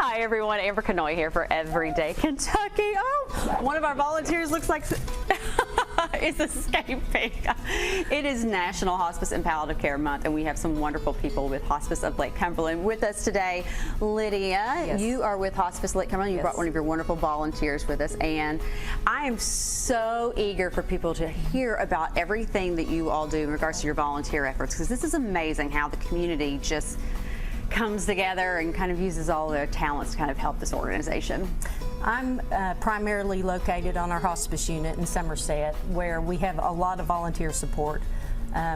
Hi everyone, Amber Canoy here for Everyday Kentucky. Oh, one of our volunteers looks like is escaping. It is National Hospice and Palliative Care Month, and we have some wonderful people with Hospice of Lake Cumberland with us today. Lydia, yes. You are with Hospice Lake Cumberland. You Yes. brought one of your wonderful volunteers with us, and I am so eager for people to hear about everything that you all do in regards to your volunteer efforts, because this is amazing how the community just comes together and kind of uses all their talents to kind of help this organization. I'm primarily located on our hospice unit in Somerset, where we have a lot of volunteer support.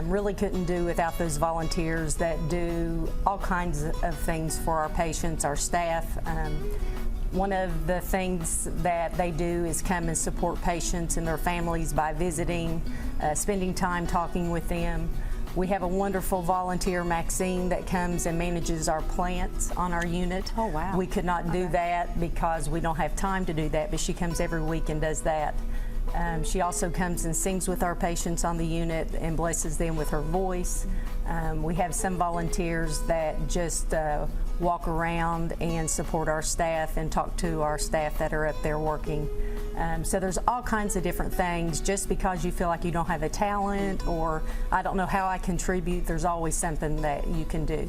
Really couldn't do without those volunteers that do all kinds of things for our patients, our staff. One of the things that they do is come and support patients and their families by visiting, spending time talking with them. We have a wonderful volunteer, Maxine, that comes and manages our plants on our unit. Oh, wow. We could not do that because we don't have time to do that, but she comes every week and does that. She also comes and sings with our patients on the unit and blesses them with her voice. We have some volunteers that just walk around and support our staff and talk to our staff that are up there working. So there's all kinds of different things. Just because you feel like you don't have a talent or I don't know how I contribute, there's always something that you can do.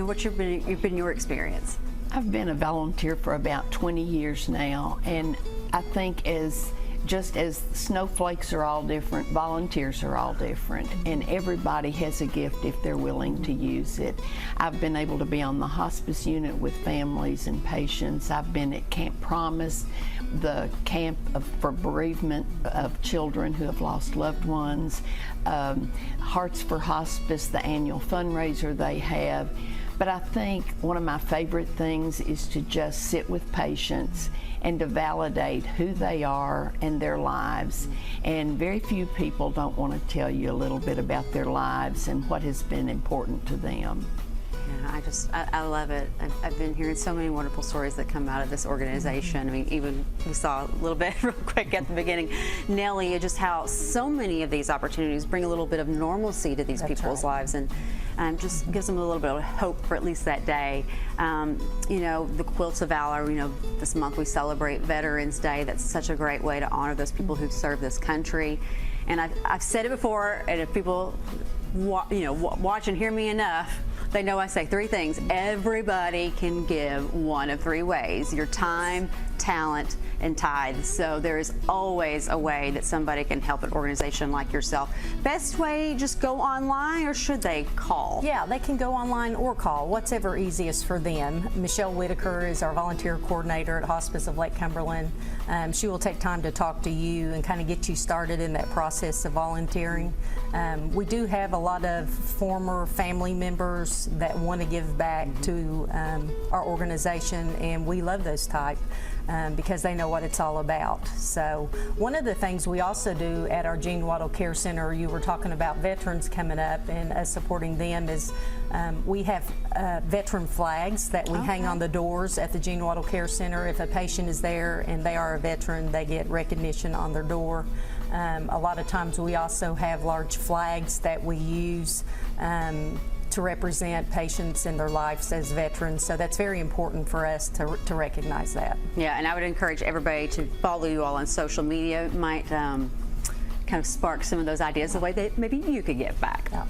What's been your experience? I've been a volunteer for about 20 years now, and I think just as snowflakes are all different, volunteers are all different, and everybody has a gift if they're willing to use it. I've been able to be on the hospice unit with families and patients. I've been at Camp Promise, the camp for bereavement of children who have lost loved ones, Hearts for Hospice, the annual fundraiser they have. But I think one of my favorite things is to just sit with patients and to validate who they are and their lives. And very few people don't want to tell you a little bit about their lives and what has been important to them. Yeah, I love it. I've been hearing so many wonderful stories that come out of this organization. I mean, even we saw a little bit real quick at the beginning, Nellie, just how so many of these opportunities bring a little bit of normalcy to these people's lives, and just gives them a little bit of hope for at least that day. The Quilts of Valor, this month we celebrate Veterans Day. That's such a great way to honor those people who serve this country. And I've said it before, and if people watch and hear me enough, they know I say three things. Everybody can give one of three ways: your time, talent, and tithes. So there is always a way that somebody can help an organization like yourself. Best way, just go online, or should they call? Yeah, they can go online or call, whatever easiest for them. Michelle Whitaker is our volunteer coordinator at Hospice of Lake Cumberland. She will take time to talk to you and kind of get you started in that process of volunteering. We do have a lot of former family members that want to give back to our organization, and we love those type because they know what it's all about. So one of the things we also do at our Gene Waddell Care Center, you were talking about veterans coming up and us supporting them, is we have veteran flags that we hang on the doors at the Gene Waddell Care Center. If a patient is there and they are a veteran, they get recognition on their door. A lot of times we also have large flags that we use to represent patients in their lives as veterans. So that's very important for us to recognize that. Yeah, and I would encourage everybody to follow you all on social media. It might kind of spark some of those ideas the way that maybe you could give back. Yeah.